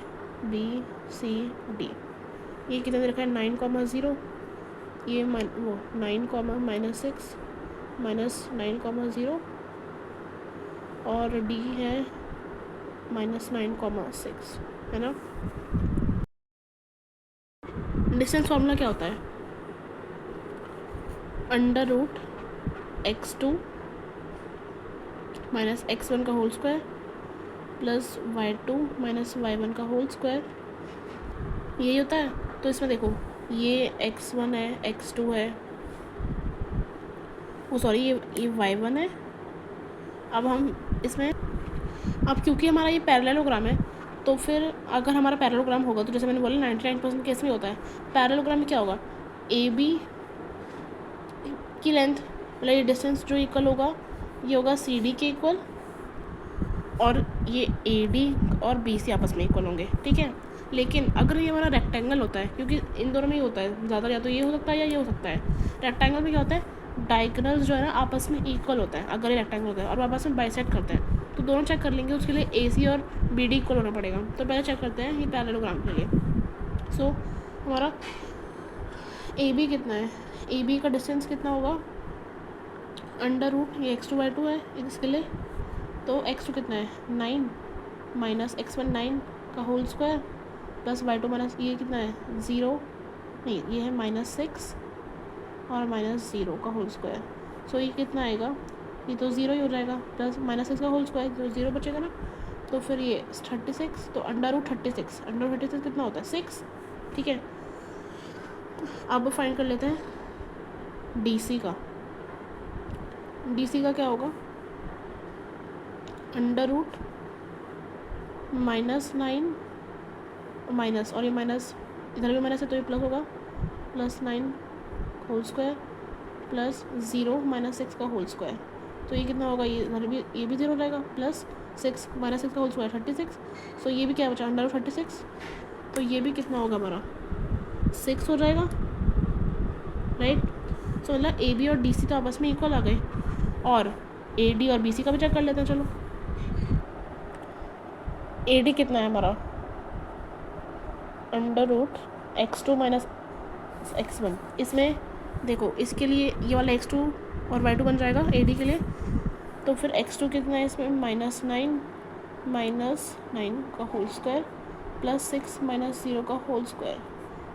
B C D, ये कितने दे रखा है 9,0, ये वो 9,-6 -9,0, और D है -9,6, है ना। डिस्टेंस फार्मूला क्या होता है, √x2 माइनस x1 का whole square plus y2 minus y1 का होल स्क्वायर, यही होता है। तो इसमें देखो ये x1 है, x2 है, वो सॉरी ये y1 है। अब हम इसमें, अब क्योंकि हमारा ये पैरेललोग्राम है, तो फिर अगर हमारा पैरेललोग्राम होगा तो जैसे मैंने बोला 99% केस में होता है, पैरेललोग्राम में क्या होगा, ए बी की लेंथ मतलब ये डिस्टेंस जो इक्वल होगा ये होगा सी डी के इक्वल, और ये ए डी और बी सी आपस में इक्वल होंगे, ठीक है। लेकिन अगर ये हमारा रेक्टेंगल होता है, क्योंकि इन दोनों में ही होता है ज़्यादा, या तो ये हो सकता है या ये हो सकता है। रेक्टेंगल में क्या होता है, डायगोनल्स जो है ना आपस में इक्वल होता है अगर ये रेक्टेंगल होता है, और आपस में बाइसेक्ट करते हैं। तो दोनों चेक कर लेंगे, उसके लिए ए सी और बी डी इक्वल होना पड़ेगा। तो पहले चेक करते हैं ये पैरेललोग्राम के लिए। सो हमारा ए बी कितना है, ए बी का डिस्टेंस कितना होगा, √, ये x2 y2 है इसके लिए, तो x2 कितना है 9 माइनस x1 9 का whole square plus y2 minus ये कितना है 0, नहीं ये है -6 और -0 का होल स्क्वायर। सो ये कितना आएगा, ये तो 0 ही हो जाएगा, प्लस -6 का होल स्क्वायर तो 0 बचेगा ना। तो फिर ये 36, तो √36 कितना होता है 6, ठीक है। अब फाइंड कर लेते हैं डी सी का। डी सी का क्या होगा, √-9 माइनस, और ये माइनस इधर भी माइनस है तो ये प्लस होगा, +9 होल स्क्वायर प्लस 0 -6 का होल स्क्वायर। तो ये कितना होगा, ये इधर भी ये भी 0 हो जाएगा, प्लस 6 -6 का होल स्क्वायर 36। सो ये भी क्या बचा √36, तो ये भी कितना होगा हमारा 6 हो जाएगा, राइट। सो मतलब ए बी और डी सी तो आपस में इक्वल आ गए, और ए डी और बी सी का भी चेक कर लेते हैं। चलो ए डी कितना है हमारा, √x2 माइनस x1। इसमें देखो इसके लिए ये वाला x2 और y2 बन जाएगा ए डी के लिए, तो फिर x2 कितना है इसमें -9 का होल स्क्वायर प्लस 6 -0 का whole square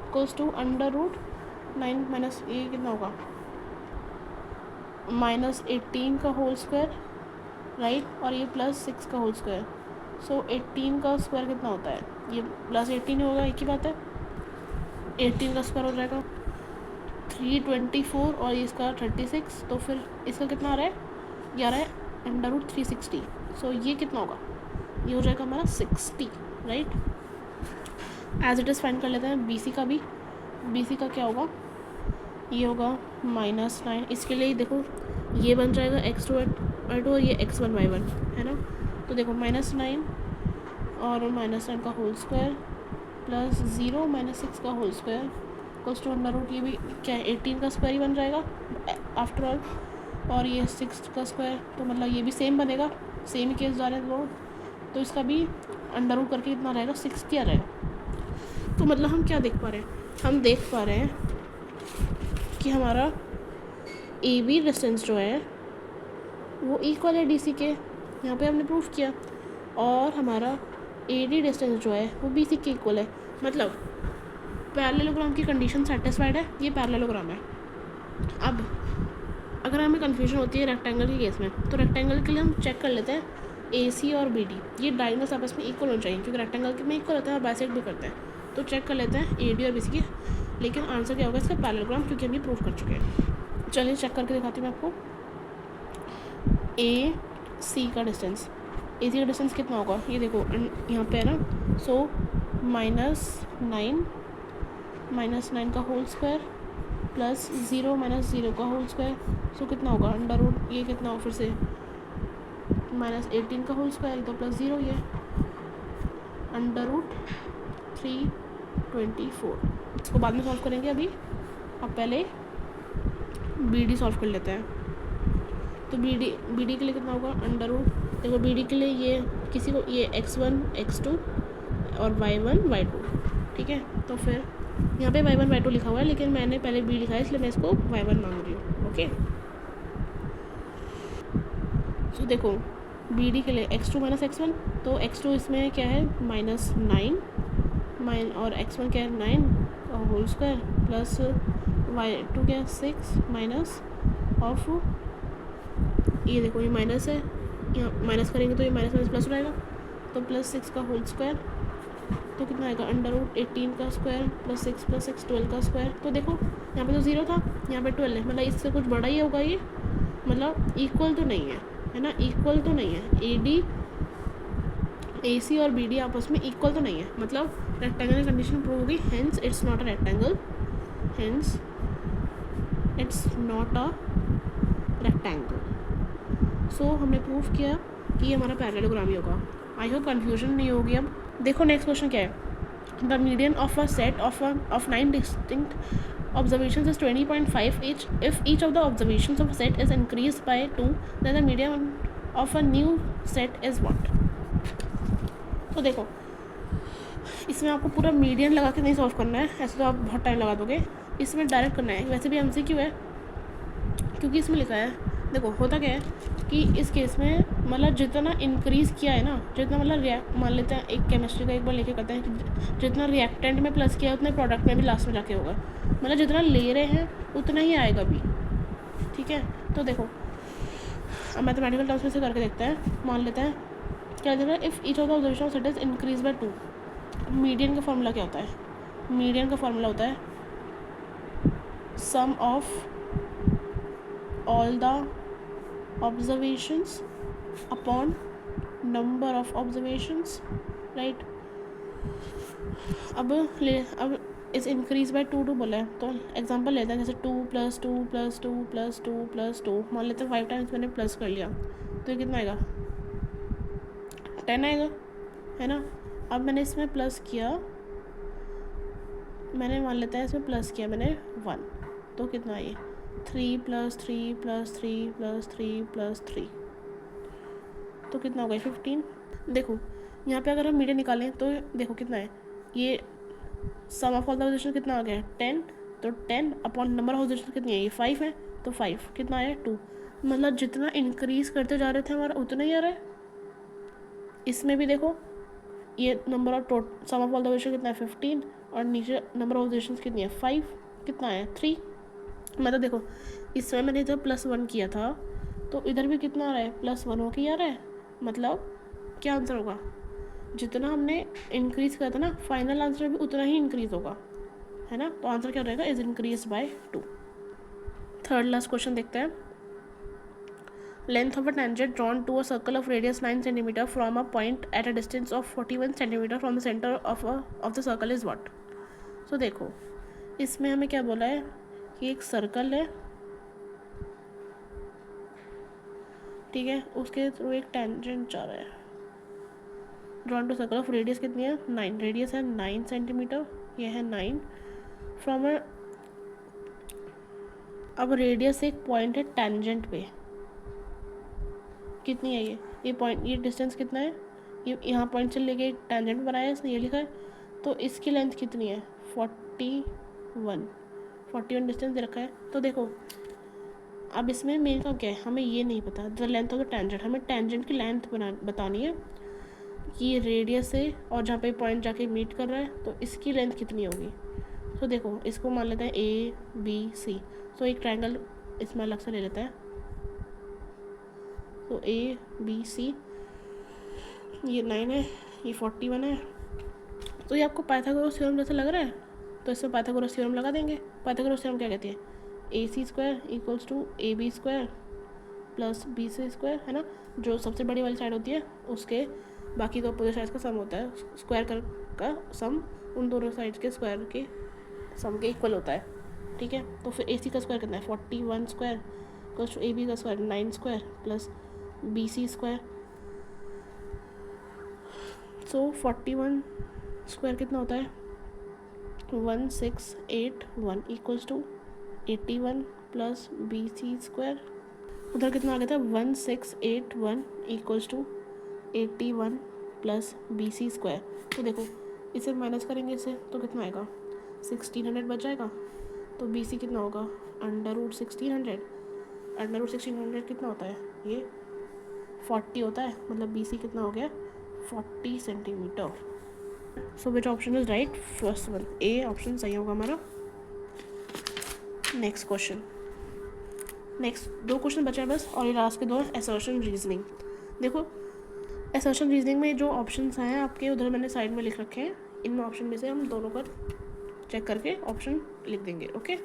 equals to √9 minus ये कितना होगा -18 का होल स्क्वायर, राइट, और ये +6 का होल स्क्वायर। सो 18 का स्क्वायर कितना होता है, ये +18 होगा, एक ही बात है, 18 का स्क्वायर हो जाएगा 324, और इसका 36, तो फिर इसका कितना आ रहा है, ये आ रहा है √360। सो ये कितना होगा, ये हो जाएगा हमारा 60, right. As it is find कर लेते हैं बी सी का भी। बी सी का क्या होगा, ये होगा -9, इसके लिए देखो ये बन जाएगा x2 y2 और ये x1 y1, है ना। तो देखो -9 और -9 का होल स्क्वायर प्लस 0 -6 का होल स्क्वायर इक्वल्स टू √, ये भी क्या है 18 का स्क्वायर ही बन जाएगा आफ्टर ऑल, और ये 6 का स्क्वायर, तो मतलब ये भी सेम बनेगा, सेम ही केस जा रहे हैं लोग। तो इसका भी √, करके कितना रहेगा 60 आ जाएगा। तो मतलब हम क्या देख पा रहे हैं, हम देख पा रहे हैं कि हमारा ए बी डिस्टेंस जो है वो इक्वल है डी सी के, यहाँ पे हमने प्रूफ किया, और हमारा ए डी डिस्टेंस जो है वो बी सी के इक्वल है। मतलब पैरेललोग्राम की कंडीशन सेटिस्फाइड है, ये पैरेललोग्राम है। अब अगर हमें कन्फ्यूजन होती है रेक्टेंगल के केस में, तो रेक्टेंगल के लिए हम चेक कर लेते हैं ए सी और बी डी, ये डायगोनल्स आपस में इक्वल होना चाहिए, क्योंकि रेक्टेंगल में इक्वल होता है और बाइसेक्ट भी करते हैं। तो चेक कर लेते हैं ए डी और बी सी की, लेकिन आंसर क्या होगा इसका पैरेललोग्राम, क्योंकि हम ये प्रूफ कर चुके हैं। चलिए चेक करके दिखाती हूँ मैं आपको। ए सी का डिस्टेंस, ए सी का डिस्टेंस कितना होगा, ये देखो यहाँ पे है ना। सो -9 -9 का होल स्क्वायर प्लस 0 - 0 का होल स्क्वायर। सो कितना होगा अंडर रूट ये कितना हो फिर से -18 का होल स्क्वायर तो प्लस 0 ये अंडर रूट 324। इसको बाद में सॉल्व करेंगे, अभी अब पहले बी डी सॉल्व कर लेते हैं। तो बी डी के लिए कितना होगा अंडर रूट, देखो बी डी के लिए ये किसी को ये x1 x2 और y1 y2, ठीक है। तो फिर यहाँ पे y1 y2 लिखा हुआ है, लेकिन मैंने पहले बी लिखा है इसलिए मैं इसको y1 मांग रही हूँ। ओके, तो देखो बी डी के लिए x2 - x1, तो x2 इसमें क्या है -9 और x1 क्या है 9 का होल स्क्वायर प्लस y2 क्या है 6 माइनस ऑफ ये देखो ये माइनस है, यहाँ माइनस करेंगे तो ये माइनस माइनस प्लस हो जाएगा, तो +6 का होल स्क्वायर तो कितना आएगा अंडर रूट 18 का स्क्वायर प्लस 6 + 6 12 का स्क्वायर। तो देखो यहाँ पे तो 0 था, यहाँ पे 12 है, मतलब इससे कुछ बड़ा ही होगा ये, मतलब इक्वल तो नहीं है ना, इक्वल तो नहीं है। AC और BD आपस में इक्वल तो नहीं है, मतलब रेक्टेंगल की कंडीशन प्रूव होगी, hence it's not a rectangle, hence it's not a rectangle. So हमने प्रूव किया कि ये हमारा पैरेललोग्राम ही होगा। आई होप कन्फ्यूजन नहीं होगी। अब देखो नेक्स्ट क्वेश्चन क्या है, the median of a set of 9 distinct observations is 20.5 each. If each of the observations of a set is increased by 2, then the median of a new set is what? तो देखो इसमें आपको पूरा median लगा के नहीं solve करना है, ऐसे तो आप बहुत टाइम लगा दोगे, इसमें डायरेक्ट करना है। वैसे भी MCQ है, क्योंकि इसमें लिखा है, देखो होता क्या है कि इस केस में मतलब जितना इंक्रीज़ किया है ना, जितना मतलब मान लेते हैं एक केमिस्ट्री का एक बार लेके करते हैं कि जितना रिएक्टेंट में प्लस किया है उतने प्रोडक्ट में भी लास्ट में जाके होगा, मतलब जितना ले रहे हैं उतना ही आएगा भी, ठीक है। तो देखो अब मैथमेटिकल टर्म्स में से करके देखते हैं, मान लेते हैं क्या देख रहा है, if each of the observation set is increase by 2। Median का फॉर्मूला क्या होता है, मीडियन का फॉर्मूला होता है सम of all the observations upon number of observations, right? अब इस इंक्रीज बाय 2 बोला है, तो एग्जांपल लेते हैं जैसे 2 + 2 + 2 + 2 + 2, मान लेते हैं 5 टाइम्स मैंने प्लस कर लिया, तो ये कितना आएगा 10 आएगा, है ना। अब मैंने इसमें प्लस किया, मैंने मान लेते हैं इसमें प्लस किया मैंने 1, तो कितना है 3 + 3 + 3 + 3 + 3, तो कितना हो गया 15। देखो यहाँ पे अगर हम मीडियन निकालें तो देखो कितना है, ये सम ऑफ ऑल द ऑब्जर्वेशन कितना आ गया 10, तो 10 अपॉन नंबर ऑफ ऑब्जर्वेशन कितनी है ये 5 है, तो 5 कितना है 2, मतलब जितना इंक्रीज़ करते जा रहे थे हमारा उतना ही आ रहा है। इसमें भी देखो ये number of sum of all the observation कितना है 15 और नीचे नंबर ऑफ ऑब्जर्वेशन कितनी है 5, कितना है 3, मतलब देखो इसमें मैंने जब +1 किया था तो इधर भी कितना आ रहा है +1 होके आ रहा है, मतलब क्या आंसर होगा, जितना हमने इंक्रीज़ किया था ना फाइनल आंसर भी उतना ही इंक्रीज़ होगा, है ना। तो आंसर क्या रहेगा, is increase by 2। Third last question देखते हैं, length of a tangent drawn to a circle of radius 9 centimetre from a point at a distance of 41 centimetre from the centre of the circle is what. तो देखो इसमें हमें क्या बोला है कि एक सर्कल है, ठीक है, उसके थ्रू एक टेंजेंट जा रहा है, drawn to circle of radius कितनी है 9, रेडियस है 9 सेंटीमीटर, ये है 9 फ्रॉम अ, अब रेडियस एक पॉइंट है टेंजेंट पे, कितनी है ये पॉइंट, ये डिस्टेंस कितना है, ये यहाँ पॉइंट से लेके एक टेंजेंट बनाया है इसने, ये लिखा है, तो इसकी लेंथ कितनी है 41 डिस्टेंस दे रखा है। तो देखो अब इसमें मेन काम क्या है, हमें ये नहीं पता the length of the tangent, हमें टेंजेंट की लेंथ बतानी है कि ये रेडियस है और जहाँ पे पॉइंट जाके मीट कर रहा है तो इसकी लेंथ कितनी होगी। तो देखो इसको मान लेते हैं ABC, तो एक ट्रायंगल इसमें अलग से ले लेते हैं, तो ABC ये 9 है, ये 41 है, तो ये आपको पाइथागोरस थ्योरम जैसा लग रहा है, तो इसमें पाइथागोरस थ्योरम लगा देंगे। पाइथागोरस थ्योरम क्या कहती है, AC² = AB² + BC², है ना, जो सबसे बड़ी वाली साइड होती है उसके बाकी 2 अपोजिट साइड्स का सम होता है, स्क्वायर का सम उन दोनों साइड्स के स्क्वायर के सम के इक्वल होता है, ठीक है। तो फिर AC का स्क्वायर कितना है 41 स्क्वायर प्लस AB का square 9 square plus BC square. So 41 square कितना होता है 1681 equals to 81 plus BC square. उधर कितना आ गया था 1681 equals to 81 plus BC square. तो देखो इसे माइनस करेंगे इससे तो कितना आएगा 1600 बच जाएगा। तो BC कितना होगा √1600। √1600 कितना होता है ये 40 होता है, मतलब BC कितना हो गया 40 centimetre. So which option is right, first one A option सही होगा हमारा। नेक्स्ट क्वेश्चन, नेक्स्ट 2 क्वेश्चन बचा है बस, और ये लास्ट के 2 असर्शन रीजनिंग। देखो असर्शन रीजनिंग में जो ऑप्शंस हैं आपके उधर मैंने साइड में लिख रखे हैं, इन ऑप्शन में से हम दोनों का चेक करके ऑप्शन लिख देंगे, ओके।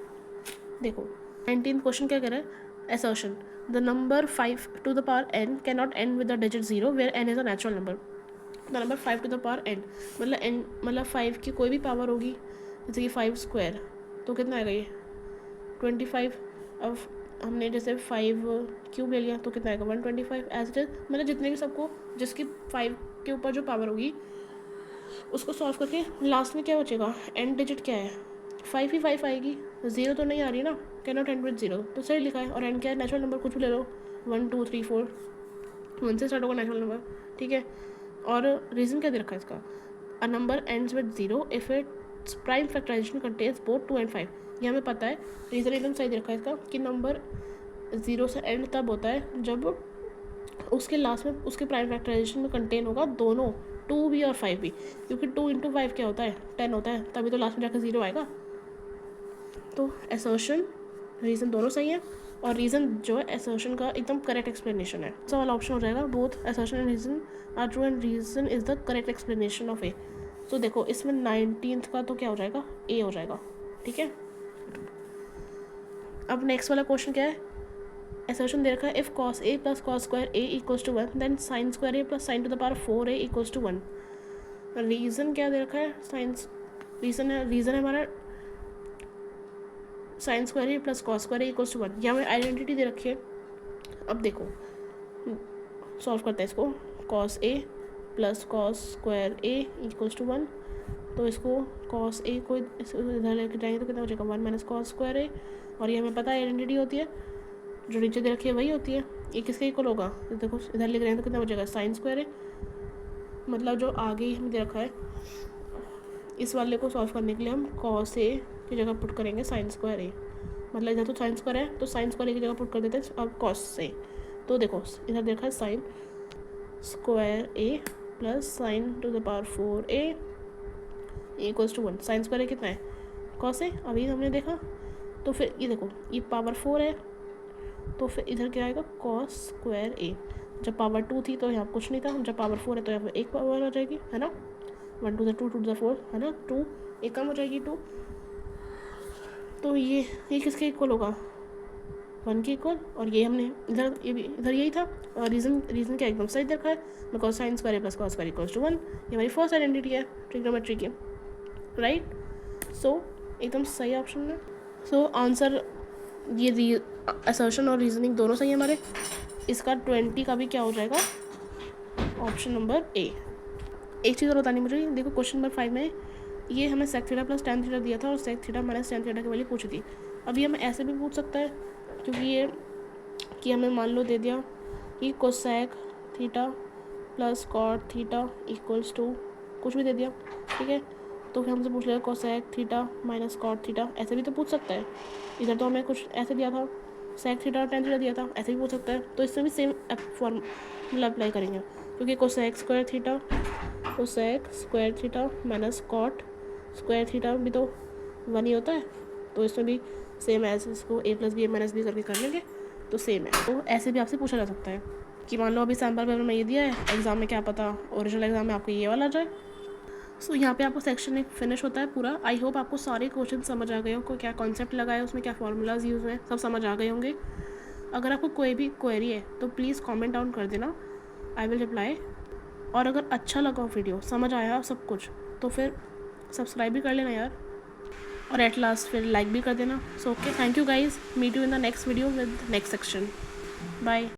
देखो 19th क्वेश्चन क्या कह रहा है assertion the number 5 to the power n can not end with the digit 0 where n is a natural number. The number 5 to the power n मतलब n मतलब 5 की कोई भी पावर होगी, जैसे कि 5 स्क्वायर तो कितना आएगा ये 25। अब हमने जैसे 5 क्यूब ले लिया तो कितना आएगा 125 एज इट इज, मतलब जितने भी सबको जिसकी 5 के ऊपर जो पावर होगी उसको सॉल्व करके लास्ट में क्या बचेगा एंड डिजिट क्या है 5 ही 5 आएगी, 0 तो नहीं आ रही ना, कैन नॉट एंड विद 0 तो सही लिखा है। और एंड क्या है नेचुरल नंबर कुछ भी ले लो 1 2 3 4 1 से स्टार्ट होगा नेचुरल नंबर, ठीक है। और रीज़न क्या दे रखा है इसका a number ends with 0 if it's prime factorisation contains both 2 and 5। ये हमें पता है, रीज़न एकदम सही दे रखा है इसका कि नंबर 0 से एंड तब होता है जब उसके लास्ट में उसके प्राइम फैक्टराइजेशन में कंटेन होगा दोनों 2 भी और 5 भी, क्योंकि 2 × 5 क्या होता है 10 होता है, तभी तो लास्ट में जाकर 0 आएगा। तो असर्शन रीज़न दोनों सही है, और रीज़न जो है असर्शन का एकदम करेक्ट एक्सप्लेनेशन है। तो वाला ऑप्शन हो जाएगा both assertion and reason are true and reason is the correct explanation of A. तो देखो इसमें 19th का तो क्या हो जाएगा ए हो जाएगा, ठीक है। अब नेक्स्ट वाला क्वेश्चन क्या है असर्शन दे रखा है if cos a + cos square a equals to 1 then sin square a + sin to the power 4a equals to 1। Reason क्या दे रखा है साइंस रीज़न है हमारा sin square a + cos square a equals to 1। यहाँ में आइडेंटिटी दे रखी है। अब देखो सॉल्व करते हैं इसको cos a + cos square a equals to 1। तो इसको cos a को इधर लेके जाएंगे तो कितना हो जाएगा 1 - cos square a, और ये हमें पता है आइडेंटिटी होती है जो नीचे दे रखी है वही होती है। ये किसके इक्वल होगा तो देखो इधर लिख रहे हैं तो कितना हो जाएगा sin square a, मतलब जो आगे ही हमें दे रखा है इस वाले को सॉल्व करने के लिए हम cos a की जगह पुट करेंगे sin square a, मतलब इधर तो sin square है तो sin square a की जगह पुट कर देते हैं अब cos a। तो देखो इधर देखा है sin square a + sin to the power 4a equals to 1। sin square a कितना है cos a, अभी हमने देखा। तो फिर ये देखो ये पावर 4 है तो फिर इधर क्या आएगा cos square a। जब पावर 2 थी तो यहाँ कुछ नहीं था, जब पावर 4 है तो यहाँ पर एक पावर हो जाएगी, है ना 1 × 2 = 2 × 4 है ना 2 एक कम हो जाएगी 2। तो ये किसके इक्वल होगा 1 के इक्वल, और ये हमने इधर ये भी इधर यही था। और रीज़न क्या एकदम सही देखा है because sin square a + cos square equals to 1। ये हमारी फर्स्ट आइडेंटिटी है ट्रिग्नोमेट्री की, राइट। सो एकदम सही ऑप्शन है। सो आंसर ये असर्शन और रीजनिंग दोनों सही है हमारे। इसका 20 का भी क्या हो जाएगा ऑप्शन नंबर ए। एक चीज़ और बतानी मुझे, देखो क्वेश्चन नंबर 5 में ये हमें sec थीटा + tan थीटा दिया था और sec थीटा - tan थीटा की वैल्यू पूछी थी। अभी हमें ऐसे भी पूछ सकता है क्योंकि ये कि हमें मान लो दे दिया कि cosec theta + cot theta equals to कुछ भी दे दिया, ठीक है। तो फिर हमसे पूछ लेगा cosec थीटा - cot थीटा, ऐसे भी तो पूछ सकता है। इधर तो हमें कुछ ऐसे दिया था sec थीटा और tan थीटा दिया था, ऐसे भी पूछ सकता है। तो इसमें भी सेम फॉर्मूला अप्लाई करेंगे क्योंकि cosec square theta - cot square theta भी तो 1 ही होता है। तो इसमें भी सेम एज इसको a + b - b करके कर लेंगे तो सेम है। तो ऐसे भी आपसे पूछा जा सकता है कि मान लो अभी सैम्पल पेपर में ये दिया है, एग्ज़ाम में क्या पता ओरिजिनल एग्ज़ाम में आपको ये वाला आ जाए। सो यहाँ पे आपको सेक्शन 1 फिनिश होता है पूरा। आई होप आपको सारे क्वेश्चन समझ आ गए हो, को क्या कॉन्सेप्ट लगाया उसमें क्या फार्मूलाज यूज़ हुए सब समझ आ गए होंगे। अगर आपको कोई भी क्वेरी है तो प्लीज़ कमेंट डाउन कर देना, आई विल रिप्लाई। और अगर अच्छा लगा वीडियो समझ आया सब कुछ तो फिर सब्सक्राइब भी कर लेना यार। और एट लास्ट फिर लाइक भी कर देना. So okay, thank you guys. Meet you in the next video with next section. Bye.